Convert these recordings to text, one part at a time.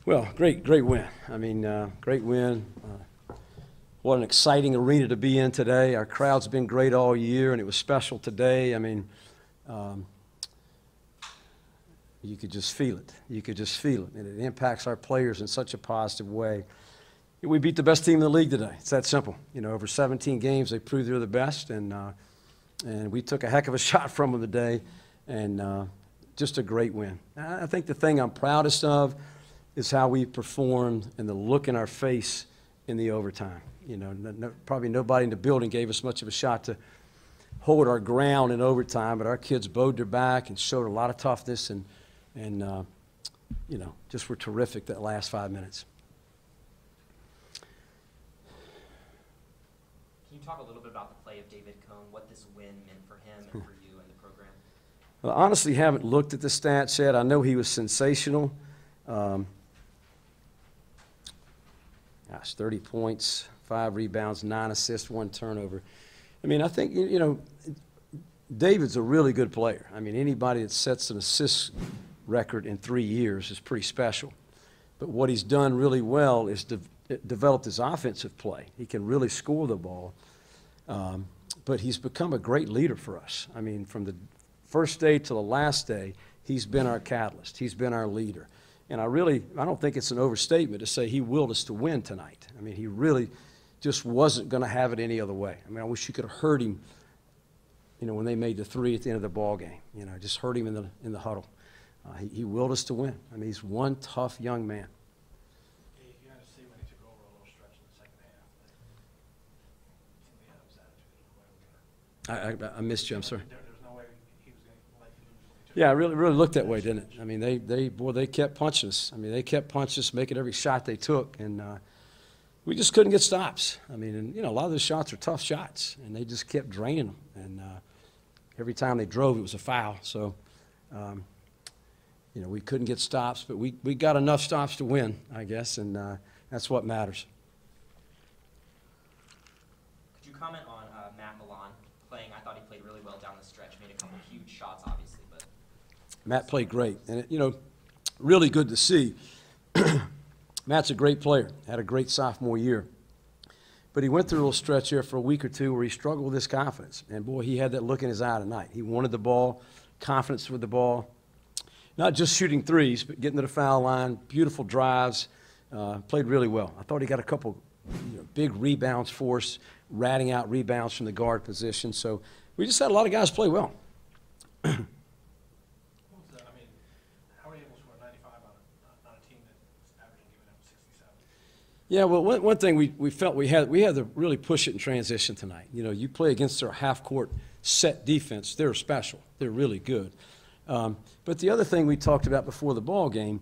Well, great win. I mean, great win. What an exciting arena to be in today. Our crowd's been great all year, and it was special today. I mean, you could just feel it. You could just feel it, and it impacts our players in such a positive way. We beat the best team in the league today. It's that simple. You know, over 17 games, they proved they're the best, and we took a heck of a shot from them today, and just a great win. I think the thing I'm proudest of is how we performed and the look in our face in the overtime. You know, probably nobody in the building gave us much of a shot to hold our ground in overtime, but our kids bowed their back and showed a lot of toughness and you know, just were terrific that last 5 minutes. Can you talk a little bit about the play of David Cone, what this win meant for him and for you and the program? Well, I honestly haven't looked at the stats yet. I know he was sensational. Gosh, 30 points, 5 rebounds, 9 assists, 1 turnover. I mean, I think, you know, David's a really good player. I mean, anybody that sets an assist record in 3 years is pretty special. But what he's done really well is developed his offensive play. He can really score the ball. But he's become a great leader for us. I mean, from the first day to the last day, he's been our catalyst. He's been our leader. And I don't think it's an overstatement to say he willed us to win tonight. I mean, he really just wasn't going to have it any other way. I mean, I wish you could have heard him, you know, when they made the 3 at the end of the ball game. You know, just heard him in the huddle. He willed us to win. I mean, he's one tough young man. You had to see when he took over a little stretch in the second half. He had his attitude. I missed you. I'm sorry. There's no way he was going to let you lose. Yeah, it really looked that way, didn't it? I mean, they kept punching us. I mean, they kept punching us, making every shot they took, and we just couldn't get stops. I mean, and you know, a lot of those shots are tough shots, and they just kept draining them. And every time they drove, it was a foul. So, you know, we couldn't get stops, but we got enough stops to win, I guess, and that's what matters. Could you comment on Matt Milan playing? I thought he played really well down the stretch, made a couple huge shots, obviously, but Matt played great, and you know, really good to see. Matt's a great player, had a great sophomore year, but he went through a little stretch here for a week or two where he struggled with his confidence, and boy, he had that look in his eye tonight. He wanted the ball, confidence with the ball, not just shooting threes, but getting to the foul line, beautiful drives, played really well. I thought he got a couple big rebounds for us, ratting out rebounds from the guard position, so we just had a lot of guys play well. Yeah, well, one thing we felt we had to really push it in transition tonight. You know, you play against our half-court set defense, they're special. They're really good. But the other thing we talked about before the ball game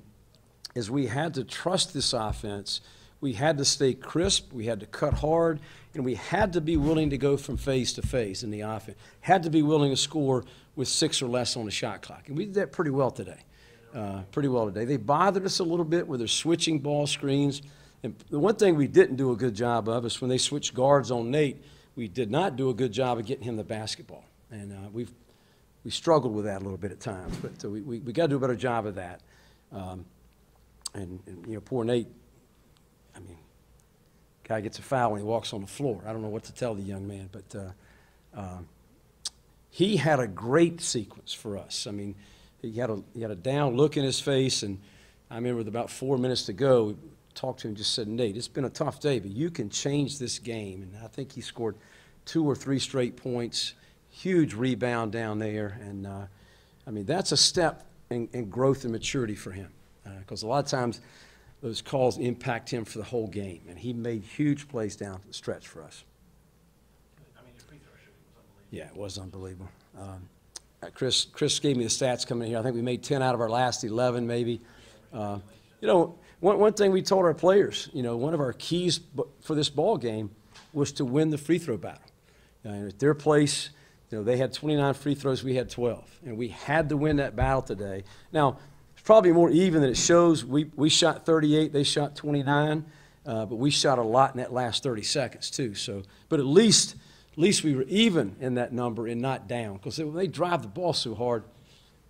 is we had to trust this offense. We had to stay crisp. We had to cut hard. And we had to be willing to go from phase to phase in the offense. Had to be willing to score with 6 or less on the shot clock. And we did that pretty well today. They bothered us a little bit with their switching ball screens. And the one thing we didn't do a good job of is when they switched guards on Nate, we did not do a good job of getting him the basketball. And we struggled with that a little bit at times. But we got to do a better job of that. And you know, poor Nate, I mean, guy gets a foul when he walks on the floor. I don't know what to tell the young man, but he had a great sequence for us. I mean, he had a down look in his face, and I remember with about 4 minutes to go, we talked to him and just said, Nate, it's been a tough day, but you can change this game. And I think he scored 2 or 3 straight points, huge rebound down there, and I mean, that's a step in growth and maturity for him, because a lot of times those calls impact him for the whole game, and he made huge plays down the stretch for us. I mean, your free throw shooting was unbelievable. Yeah, it was unbelievable. Chris gave me the stats coming in here. I think we made 10 out of our last 11, maybe. You know, one thing we told our players, you know, one of our keys for this ball game was to win the free throw battle. At their place, you know, they had 29 free throws, we had 12, and we had to win that battle today. Now, it's probably more even than it shows. We shot 38, they shot 29, but we shot a lot in that last 30 seconds too. So, but at least we were even in that number and not down, because when they drive the ball so hard,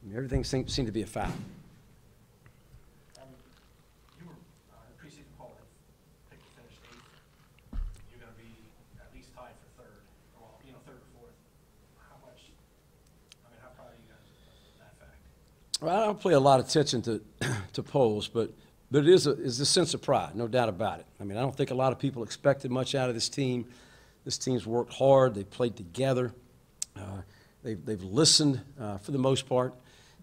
I mean, everything seemed to be a foul. You were Well, I don't pay a lot of attention to to polls, but it is a sense of pride, no doubt about it. I mean, I don't think a lot of people expected much out of this team. This team's worked hard. They played together. They've listened for the most part,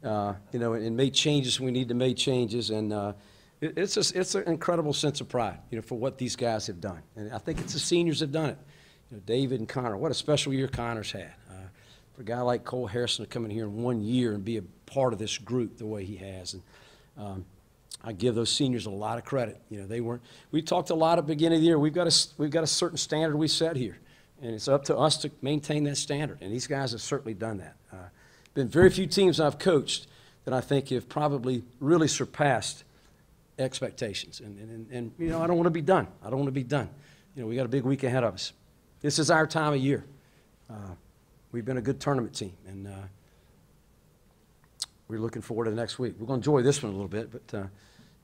and made changes when we need to make changes. And it's an incredible sense of pride, for what these guys have done. And I think it's the seniors have done it. David and Connor, what a special year Connor's had. For a guy like Cole Harrison to come in here in 1 year and be a part of this group the way he has. And I give those seniors a lot of credit. They weren't. We talked a lot at the beginning of the year. We've got a certain standard we set here, and it's up to us to maintain that standard. And these guys have certainly done that. Been very few teams I've coached that I think have probably really surpassed expectations. And I don't want to be done. I don't want to be done. We got a big week ahead of us. This is our time of year. We've been a good tournament team, and we're looking forward to next week. We're going to enjoy this one a little bit, but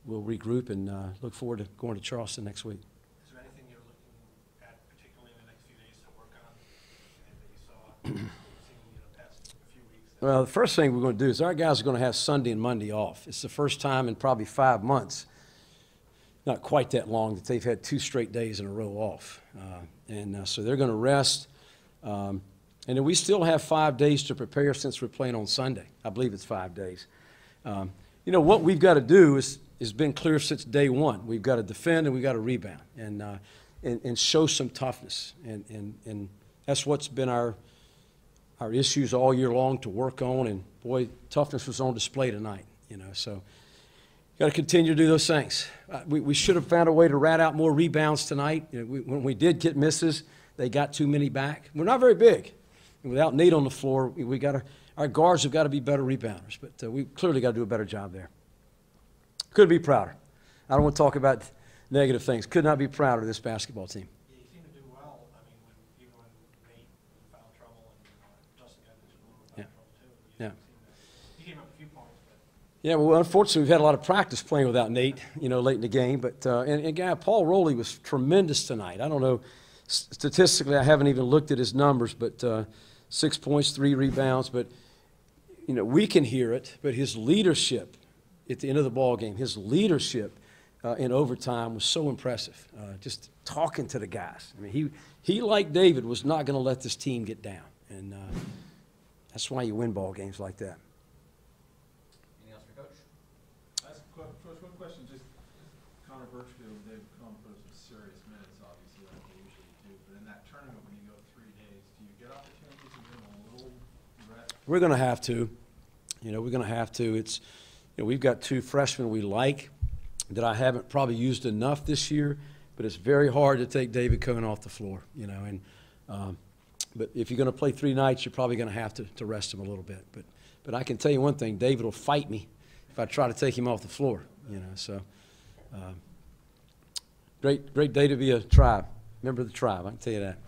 we'll regroup and look forward to going to Charleston next week. Is there anything you're looking at, particularly in the next few days, to work on, and that you saw past a few weeks? Well, the first thing we're going to do is our guys are going to have Sunday and Monday off. It's the first time in probably 5 months, not quite that long, that they've had 2 straight days in a row off. So they're going to rest. And then we still have 5 days to prepare since we're playing on Sunday. I believe it's 5 days. What we've got to do has been clear since day one. We've got to defend and we've got to rebound and show some toughness. And that's what's been our issues all year long to work on. And, boy, toughness was on display tonight. So got to continue to do those things. We should have found a way to rat out more rebounds tonight. When we did get misses, they got too many back. We're not very big. And without Nate on the floor, our guards have got to be better rebounders. But we clearly got to do a better job there. Could be prouder. I don't want to talk about negative things. Could not be prouder of this basketball team. Yeah, you seem to do well. I mean, even when Nate found trouble and Justin got into a little foul trouble too. He came up a few points. But. Yeah, well, unfortunately, we've had a lot of practice playing without Nate, late in the game. But and Paul Rowley was tremendous tonight. I don't know. Statistically, I haven't even looked at his numbers, but 6 points, 3 rebounds. But, we can hear it. But his leadership at the end of the ball game, his leadership in overtime was so impressive. Just talking to the guys. I mean, he like David, was not going to let this team get down. And that's why you win ball games like that. Anything else for Coach? First, one question. Just Connor Birchfield, they've come for some serious minutes, obviously, like they usually do. But in that tournament, when you go 3 days, do you get opportunities to give them a little rest? We're going to have to. We're going to have to. It's, we've got 2 freshmen we like that I haven't probably used enough this year, but it's very hard to take David Cohen off the floor, but if you're going to play 3 nights, you're probably going to have to rest him a little bit. But I can tell you one thing, David will fight me if I try to take him off the floor, so great day to be a tribe, member of the tribe, I can tell you that.